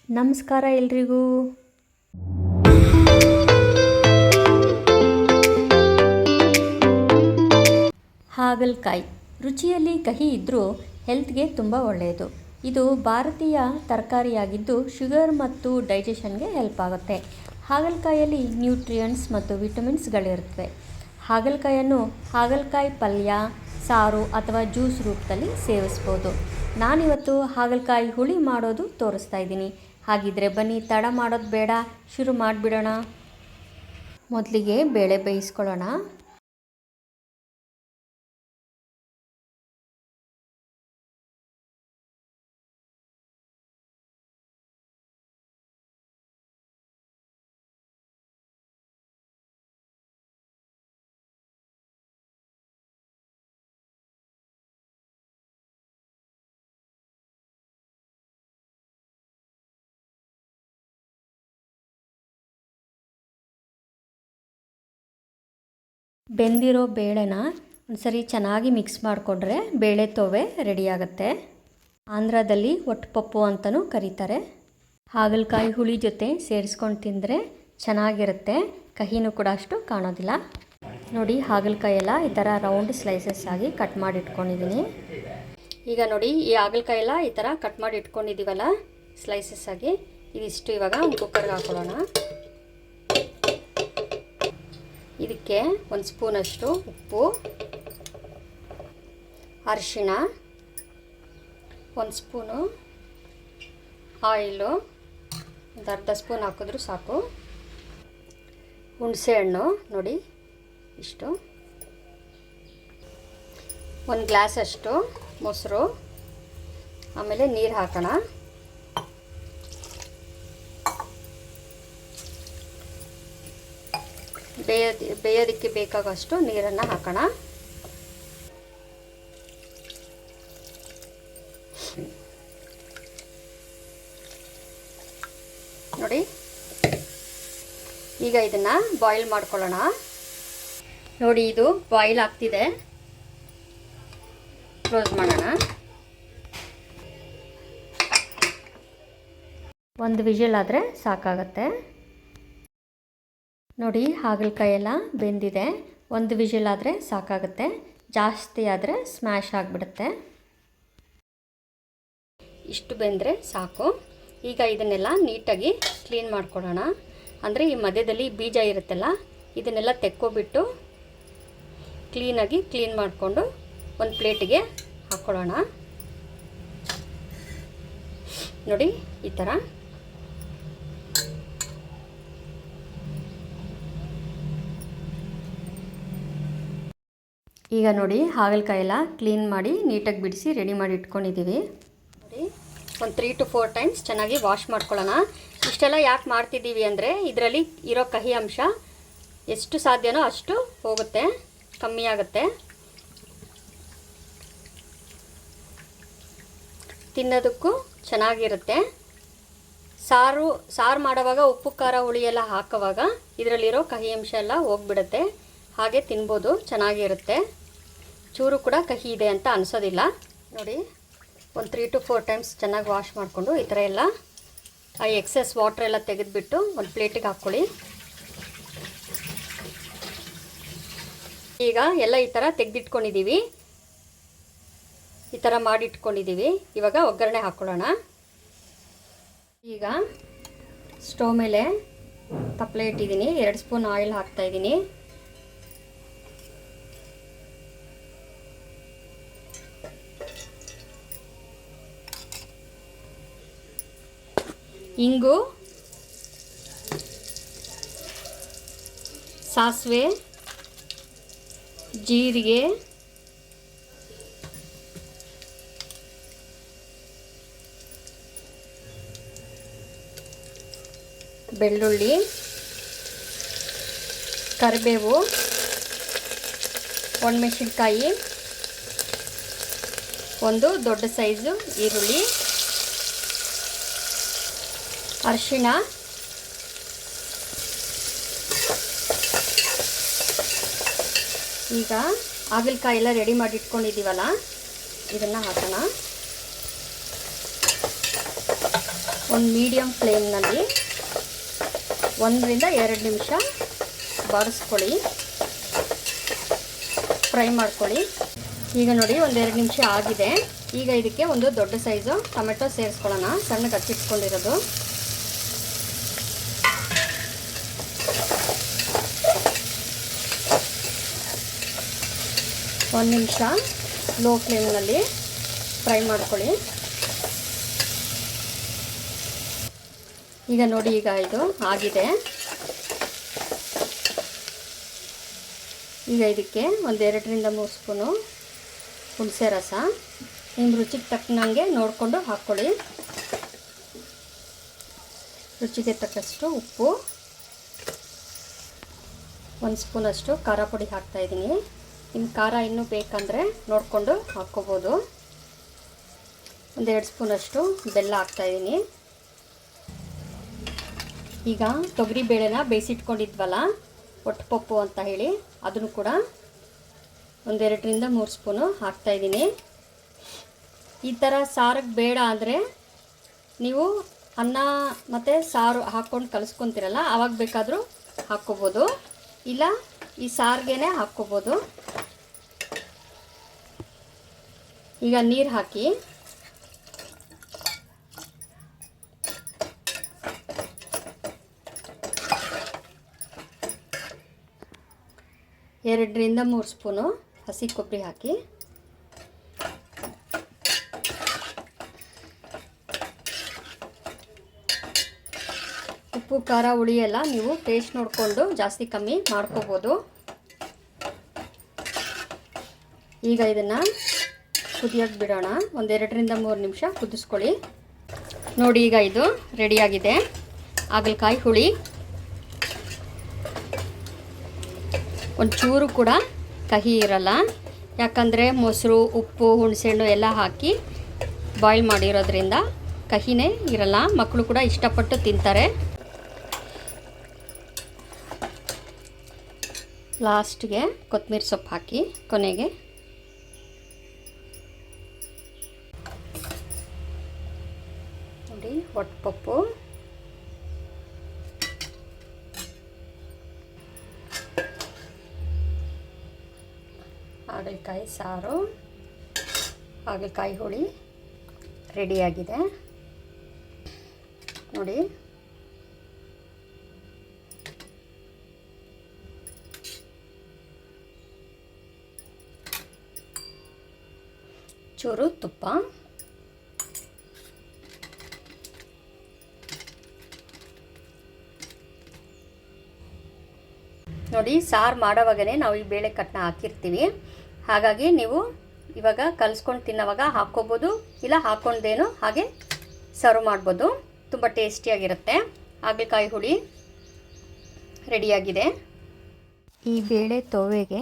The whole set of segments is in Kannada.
ನಮಸ್ಕಾರ ಎಲ್ರಿಗೂ. ಹಾಗಲಕಾಯಿ ರುಚಿಯಲ್ಲಿ ಕಹಿ ಇದ್ದರೂ ಹೆಲ್ತ್ಗೆ ತುಂಬ ಒಳ್ಳೆಯದು. ಇದು ಭಾರತೀಯ ತರಕಾರಿಯಾಗಿದ್ದು ಶುಗರ್ ಮತ್ತು ಡೈಜೆಷನ್ಗೆ ಹೆಲ್ಪ್ ಆಗುತ್ತೆ. ಹಾಗಲಕಾಯಲ್ಲಿ ನ್ಯೂಟ್ರಿಯೆಂಟ್ಸ್ ಮತ್ತು ವಿಟಮಿನ್ಸ್ಗಳಿರುತ್ತವೆ. ಹಾಗಲಕಾಯನ್ನು ಹಾಗಲಕಾಯಿ ಪಲ್ಯ, ಸಾರು ಅಥವಾ ಜ್ಯೂಸ್ ರೂಪದಲ್ಲಿ ಸೇವಿಸ್ಬೋದು. ನಾನಿವತ್ತು ಹಾಗಲಕಾಯಿ ಹುಳಿ ಮಾಡೋದು ತೋರಿಸ್ತಾ ಇದ್ದೀನಿ. ಹಾಗಿದ್ರೆ ಬನ್ನಿ, ತಡ ಮಾಡೋದು ಬೇಡ, ಶುರು ಮಾಡಿಬಿಡೋಣ. ಮೊದಲಿಗೆ ಬೇಳೆ ಬೇಯಿಸ್ಕೊಳ್ಳೋಣ. ಬೆಂದಿರೋ ಬೇಳೆನ ಒಂದ್ಸರಿ ಚೆನ್ನಾಗಿ ಮಿಕ್ಸ್ ಮಾಡಿಕೊಂಡ್ರೆ ಬೇಳೆ ತೋವೆ ರೆಡಿಯಾಗುತ್ತೆ. ಆಂಧ್ರದಲ್ಲಿ ಒಟ್ಟುಪಪ್ಪು ಅಂತಲೂ ಕರೀತಾರೆ. ಹಾಗಲಕಾಯಿ ಹುಳಿ ಜೊತೆ ಸೇರಿಸ್ಕೊಂಡು ತಿಂದರೆ ಚೆನ್ನಾಗಿರುತ್ತೆ. ಕಹಿನೂ ಕೂಡ ಅಷ್ಟು ಕಾಣೋದಿಲ್ಲ. ನೋಡಿ, ಹಾಗಲಕಾಯಿ ಎಲ್ಲ ಈ ಥರ ರೌಂಡ್ ಸ್ಲೈಸಸ್ ಆಗಿ ಕಟ್ ಮಾಡಿ ಇಟ್ಕೊಂಡಿದ್ದೀನಿ. ಈಗ ನೋಡಿ, ಈ ಹಾಗಲಕಾಯಿ ಎಲ್ಲ ಈ ಥರ ಕಟ್ ಮಾಡಿ ಇಟ್ಕೊಂಡಿದ್ದೀವಲ್ಲ ಸ್ಲೈಸಸ್ ಆಗಿ, ಇದಿಷ್ಟು ಇವಾಗ ಒಂದು ಕುಕ್ಕರ್ಗೆ ಹಾಕೊಳ್ಳೋಣ. ಇದಕ್ಕೆ 1 ಸ್ಪೂನಷ್ಟು ಉಪ್ಪು, ಅರಿಶಿಣ, 1 ಸ್ಪೂನು ಆಯಿಲು, ಒಂದು ಅರ್ಧ ಸ್ಪೂನ್ ಹಾಕಿದ್ರೂ ಸಾಕು. ಹುಣಸೆಹಣ್ಣು ನೋಡಿ ಇಷ್ಟು, 1 ಗ್ಲಾಸಷ್ಟು ಮೊಸರು, ಆಮೇಲೆ ನೀರು ಹಾಕೋಣ. ಬೇಯೋದಕ್ಕೆ ಬೇಕಾಗಷ್ಟು ನೀರನ್ನು ಹಾಕೋಣ. ನೋಡಿ, ಈಗ ಇದನ್ನು ಬಾಯ್ಲ್ ಮಾಡ್ಕೊಳ್ಳೋಣ. ನೋಡಿ, ಇದು ಬಾಯ್ಲ್ ಆಗ್ತಿದೆ. ಕ್ಲೋಸ್ ಮಾಡೋಣ. 1 ವಿಷಲ್ ಆದರೆ ಸಾಕಾಗತ್ತೆ. ನೋಡಿ, ಹಾಗಲಕಾಯಿ ಎಲ್ಲ ಬೆಂದಿದೆ. 1 ವಿಷಲ್ ಆದರೆ ಸಾಕಾಗುತ್ತೆ. ಜಾಸ್ತಿ ಆದರೆ ಸ್ಮ್ಯಾಶ್ ಆಗಿಬಿಡುತ್ತೆ. ಇಷ್ಟು ಬೆಂದರೆ ಸಾಕು. ಈಗ ಇದನ್ನೆಲ್ಲ ನೀಟಾಗಿ ಕ್ಲೀನ್ ಮಾಡ್ಕೊಳ್ಳೋಣ. ಅಂದರೆ ಈ ಮಧ್ಯದಲ್ಲಿ ಬೀಜ ಇರುತ್ತಲ್ಲ, ಇದನ್ನೆಲ್ಲ ತೆಕ್ಕೊಬಿಟ್ಟು ಕ್ಲೀನಾಗಿ ಕ್ಲೀನ್ ಮಾಡಿಕೊಂಡು ಒಂದು ಪ್ಲೇಟಿಗೆ ಹಾಕ್ಕೊಳ್ಳೋಣ. ನೋಡಿ, ಈ ಥರ. ಈಗ ನೋಡಿ, ಹಾಗಲಕಾಯಿ ಎಲ್ಲ ಕ್ಲೀನ್ ಮಾಡಿ ನೀಟಾಗಿ ಬಿಡಿಸಿ ರೆಡಿ ಮಾಡಿ ಇಟ್ಕೊಂಡಿದ್ದೀವಿ. ನೋಡಿ, ಒಂದು 3 to 4 ಟೈಮ್ಸ್ ಚೆನ್ನಾಗಿ ವಾಶ್ ಮಾಡ್ಕೊಳ್ಳೋಣ. ಇಷ್ಟೆಲ್ಲ ಯಾಕೆ ಮಾಡ್ತಿದ್ದೀವಿ ಅಂದರೆ ಇದರಲ್ಲಿ ಇರೋ ಕಹಿ ಅಂಶ ಎಷ್ಟು ಸಾಧ್ಯನೋ ಅಷ್ಟು ಹೋಗುತ್ತೆ, ಕಮ್ಮಿ ಆಗುತ್ತೆ. ತಿನ್ನೋದಕ್ಕೂ ಚೆನ್ನಾಗಿರುತ್ತೆ. ಸಾರು ಮಾಡುವಾಗ ಉಪ್ಪು ಖಾರ ಹುಳಿ ಎಲ್ಲ ಹಾಕುವಾಗ ಇದರಲ್ಲಿರೋ ಕಹಿ ಅಂಶ ಎಲ್ಲ ಹೋಗ್ಬಿಡುತ್ತೆ. ಹಾಗೆ ತಿನ್ಬೋದು, ಚೆನ್ನಾಗಿರುತ್ತೆ. ಚೂರು ಕೂಡ ಕಹಿ ಇದೆ ಅಂತ ಅನಿಸೋದಿಲ್ಲ. ನೋಡಿ, ಒಂದು 3 to 4 ಟೈಮ್ಸ್ ಚೆನ್ನಾಗಿ ವಾಶ್ ಮಾಡಿಕೊಂಡು ಈ ಥರ ಎಲ್ಲ ಆ ಎಕ್ಸೆಸ್ ವಾಟರ್ ಎಲ್ಲ ತೆಗೆದುಬಿಟ್ಟು ಒಂದು ಪ್ಲೇಟಿಗೆ ಹಾಕ್ಕೊಳ್ಳಿ. ಈಗ ಎಲ್ಲ ಈ ಥರ ತೆಗೆದಿಟ್ಕೊಂಡಿದ್ದೀವಿ, ಈ ಥರ ಮಾಡಿಟ್ಕೊಂಡಿದ್ದೀವಿ. ಇವಾಗ ಒಗ್ಗರಣೆ ಹಾಕ್ಕೊಳ್ಳೋಣ. ಈಗ ಸ್ಟವ್ ಮೇಲೆ ತಪ್ಪಲೆ ಇಟ್ಟಿದ್ದೀನಿ. 2 ಸ್ಪೂನ್ ಆಯಿಲ್ ಹಾಕ್ತಾಯಿದ್ದೀನಿ. ಇಂಗು, ಸಾಸಿವೆ, ಜೀರಿಗೆ, ಬೆಳ್ಳುಳ್ಳಿ, ಕರಿಬೇವು, ಒಣಮೆಣಸಿನ್ಕಾಯಿ, ಒಂದು ದೊಡ್ಡ ಸೈಜು ಈರುಳ್ಳಿ, ಅರಿಶಿಣ, ಈಗ ಹಾಗಲಕಾಯಿ ಎಲ್ಲ ರೆಡಿ ಮಾಡಿ ಇಟ್ಕೊಂಡಿದ್ದೀವಲ್ಲ, ಇದನ್ನು ಹಾಕೋಣ. ಒಂದು ಮೀಡಿಯಮ್ ಫ್ಲೇಮ್ನಲ್ಲಿ 1 ರಿಂದ 2 ನಿಮಿಷ ಬಾಡಿಸ್ಕೊಳ್ಳಿ, ಫ್ರೈ ಮಾಡ್ಕೊಳ್ಳಿ. ಈಗ ನೋಡಿ 1-2 ನಿಮಿಷ ಆಗಿದೆ. ಈಗ ಇದಕ್ಕೆ ಒಂದು ದೊಡ್ಡ ಸೈಜು ಟೊಮೆಟೊ ಸೇರಿಸ್ಕೊಳ್ಳೋಣ, ಸಣ್ಣಗೆ ಹಚ್ಚಿಟ್ಕೊಂಡಿರೋದು. ಒಂದು ನಿಮಿಷ ಲೋ ಫ್ಲೇಮ್ನಲ್ಲಿ ಫ್ರೈ ಮಾಡ್ಕೊಳ್ಳಿ. ಈಗ ನೋಡಿ, ಈಗ ಇದು ಆಗಿದೆ. ಈಗ ಇದಕ್ಕೆ 1-2 ರಿಂದ 3 ಸ್ಪೂನು ಹುಣಸೆ ರಸ, ನಿಮ್ಮ ರುಚಿಗೆ ತಕ್ಕನಂಗೆ ನೋಡಿಕೊಂಡು ಹಾಕ್ಕೊಳ್ಳಿ. ರುಚಿಗೆ ತಕ್ಕಷ್ಟು ಉಪ್ಪು, 1 ಸ್ಪೂನಷ್ಟು ಖಾರ ಪುಡಿ ಹಾಕ್ತಾಯಿದ್ದೀನಿ. ನಿಮ್ಮ ಖಾರ ಇನ್ನೂ ಬೇಕಂದರೆ ನೋಡಿಕೊಂಡು ಹಾಕ್ಕೋಬೋದು. 1-2 ಸ್ಪೂನಷ್ಟು ಬೆಲ್ಲ ಹಾಕ್ತಾಯಿದ್ದೀನಿ. ಈಗ ತೊಗರಿ ಬೇಳೆನ ಬೇಯಿಸಿಟ್ಕೊಂಡಿದ್ವಲ್ಲ, ಒಟ್ಟುಪಪ್ಪು ಅಂತ ಹೇಳಿ, ಅದನ್ನು ಕೂಡ 1-2 ರಿಂದ 3 ಸ್ಪೂನು ಹಾಕ್ತಾಯಿದ್ದೀನಿ. ಈ ಥರ ಸಾರಿಗೆ ಬೇಡ ಅಂದರೆ ನೀವು ಅನ್ನ ಮತ್ತು ಸಾರು ಹಾಕ್ಕೊಂಡು ಕಲಿಸ್ಕೊತೀರಲ್ಲ, ಆವಾಗ ಬೇಕಾದರೂ ಹಾಕ್ಕೋಬೋದು, ಇಲ್ಲ ಈ ಸಾರಿಗೆನೇ ಹಾಕ್ಕೋಬೋದು. ಈಗ ನೀರು ಹಾಕಿ ಎರಡರಿಂದ 3 ಸ್ಪೂನು ಹಸಿ ಕೊಬ್ಬರಿ ಹಾಕಿ, ಉಪ್ಪು ಖಾರ ಹುಳಿ ಎಲ್ಲ ನೀವು ಟೇಸ್ಟ್ ನೋಡಿಕೊಂಡು ಜಾಸ್ತಿ ಕಮ್ಮಿ ಮಾಡ್ಕೋಬೋದು. ಈಗ ಇದನ್ನು ಕುದಿಯೋಕ್ಕೆ ಬಿಡೋಣ. 1-2 ರಿಂದ 3 ನಿಮಿಷ ಕುದಿಸ್ಕೊಳ್ಳಿ. ನೋಡಿ, ಈಗ ಇದು ರೆಡಿಯಾಗಿದೆ. ಹಾಗಲಕಾಯಿ ಹುಳಿ ಒಂಚೂರು ಕೂಡ ಕಹಿ ಇರಲ್ಲ, ಯಾಕಂದರೆ ಮೊಸರು, ಉಪ್ಪು, ಹುಣಸೆಹಣ್ಣು ಎಲ್ಲ ಹಾಕಿ ಬಾಯ್ಲ್ ಮಾಡಿರೋದ್ರಿಂದ ಕಹಿನೇ ಇರಲ್ಲ. ಮಕ್ಕಳು ಕೂಡ ಇಷ್ಟಪಟ್ಟು ತಿಂತಾರೆ. ಲಾಸ್ಟ್ಗೆ ಕೊತ್ತಂಬರಿ ಸೊಪ್ಪು ಹಾಕಿ ಕೊನೆಗೆ. ನೋಡಿ, ಒಟ್ಟುಪಪ್ಪು ಹಾಗಲಕಾಯಿ ಸಾರು, ಹಾಗಲಕಾಯಿ ಹುಳಿ ರೆಡಿಯಾಗಿದೆ. ನೋಡಿ, ಚೂರು ತುಪ್ಪ, ನೋಡಿ ಸಾರು ಮಾಡೋವಾಗನೇ ನಾವು ಈ ಬೇಳೆ ಕಟ್ಟನ್ನ ಹಾಕಿರ್ತೀವಿ, ಹಾಗಾಗಿ ನೀವು ಇವಾಗ ಕಲಿಸ್ಕೊಂಡು ತಿನ್ನೋವಾಗ ಹಾಕ್ಕೋಬೋದು, ಇಲ್ಲ ಹಾಕ್ಕೊಂಡೇನು ಹಾಗೆ ಸರ್ವ್ ಮಾಡ್ಬೋದು. ತುಂಬ ಟೇಸ್ಟಿಯಾಗಿರುತ್ತೆ. ಹಾಗಲಕಾಯಿ ಹುಳಿ ರೆಡಿಯಾಗಿದೆ. ಈ ಬೇಳೆ ತೋವೆಗೆ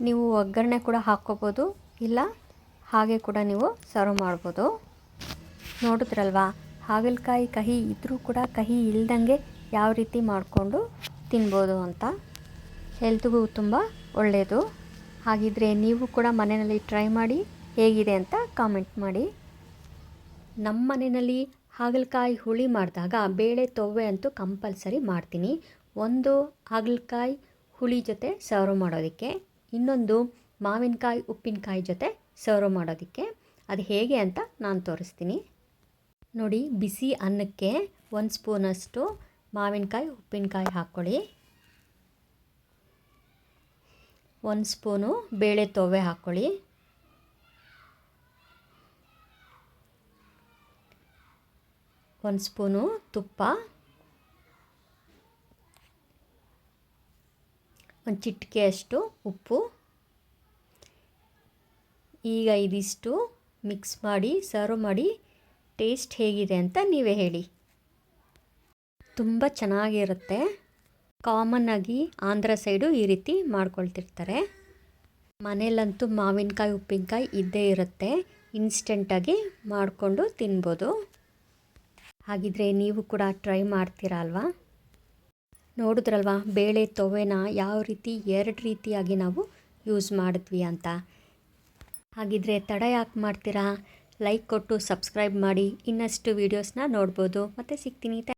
ನೀವು ಒಗ್ಗರಣೆ ಕೂಡ ಹಾಕ್ಕೋಬೋದು, ಇಲ್ಲ ಹಾಗೆ ಕೂಡ ನೀವು ಸರ್ವ್ ಮಾಡ್ಬೋದು. ನೋಡಿದ್ರಲ್ವಾ, ಹಾಗಲಕಾಯಿ ಕಹಿ ಇದ್ದರೂ ಕೂಡ ಕಹಿ ಇಲ್ದಂಗೆ ಯಾವ ರೀತಿ ಮಾಡಿಕೊಂಡು ತಿನ್ಬೋದು ಅಂತ. ಹೆಲ್ತ್ಗೂ ತುಂಬ ಒಳ್ಳೆಯದು. ಹಾಗಿದ್ರೆ ನೀವು ಕೂಡ ಮನೆಯಲ್ಲಿ ಟ್ರೈ ಮಾಡಿ ಹೇಗಿದೆ ಅಂತ ಕಾಮೆಂಟ್ ಮಾಡಿ. ನಮ್ಮ ಮನೆಯಲ್ಲಿ ಹಾಗಲಕಾಯಿ ಹುಳಿ ಮಾಡಿದಾಗ ಬೇಳೆ ತೊವ್ವೆ ಅಂತೂ ಕಂಪಲ್ಸರಿ ಮಾಡ್ತೀನಿ. ಒಂದು ಹಾಗಲಕಾಯಿ ಹುಳಿ ಜೊತೆ ಸರ್ವ್ ಮಾಡೋದಕ್ಕೆ, ಇನ್ನೊಂದು ಮಾವಿನಕಾಯಿ ಉಪ್ಪಿನಕಾಯಿ ಜೊತೆ ಸರ್ವ್ ಮಾಡೋದಕ್ಕೆ. ಅದು ಹೇಗೆ ಅಂತ ನಾನು ತೋರಿಸ್ತೀನಿ ನೋಡಿ. ಬಿಸಿ ಅನ್ನಕ್ಕೆ 1 ಸ್ಪೂನಷ್ಟು ಮಾವಿನಕಾಯಿ ಉಪ್ಪಿನಕಾಯಿ ಹಾಕ್ಕೊಳ್ಳಿ, 1 ಸ್ಪೂನು ಬೇಳೆ ತೊವ್ವೆ ಹಾಕ್ಕೊಳ್ಳಿ, 1 ಸ್ಪೂನು ತುಪ್ಪ, 1 ಚಿಟಿಕೆಯಷ್ಟು ಉಪ್ಪು. ಈಗ ಇದಿಷ್ಟು ಮಿಕ್ಸ್ ಮಾಡಿ ಸರ್ವ್ ಮಾಡಿ. ಟೇಸ್ಟ್ ಹೇಗಿದೆ ಅಂತ ನೀವೇ ಹೇಳಿ. ತುಂಬ ಚೆನ್ನಾಗಿರುತ್ತೆ. ಕಾಮನ್ನಾಗಿ ಆಂಧ್ರ ಸೈಡು ಈ ರೀತಿ ಮಾಡ್ಕೊಳ್ತಿರ್ತಾರೆ. ಮನೇಲಂತೂ ಮಾವಿನಕಾಯಿ ಉಪ್ಪಿನಕಾಯಿ ಇದ್ದೇ ಇರುತ್ತೆ, ಇನ್ಸ್ಟೆಂಟಾಗಿ ಮಾಡಿಕೊಂಡು ತಿನ್ಬೋದು. ಹಾಗಿದ್ರೆ ನೀವು ಕೂಡ ಟ್ರೈ ಮಾಡ್ತೀರಾ ಅಲ್ವಾ? ನೋಡಿದ್ರಲ್ವಾ ಬೇಳೆ ತೊವೆನ ಯಾವ ರೀತಿ 2 ರೀತಿಯಾಗಿ ನಾವು ಯೂಸ್ ಮಾಡಿದ್ವಿ ಅಂತ. ಹಾಗಿದ್ರೆ ತಡ ಯಾಕೆ ಮಾಡ್ತೀರಾ? ಲೈಕ್ ಕೊಟ್ಟು ಸಬ್ಸ್ಕ್ರೈಬ್ ಮಾಡಿ ಇನ್ನಷ್ಟು ವೀಡಿಯೋಸ್ನ ನೋಡ್ಬೋದು. ಮತ್ತೆ ಸಿಗ್ತೀನಿ.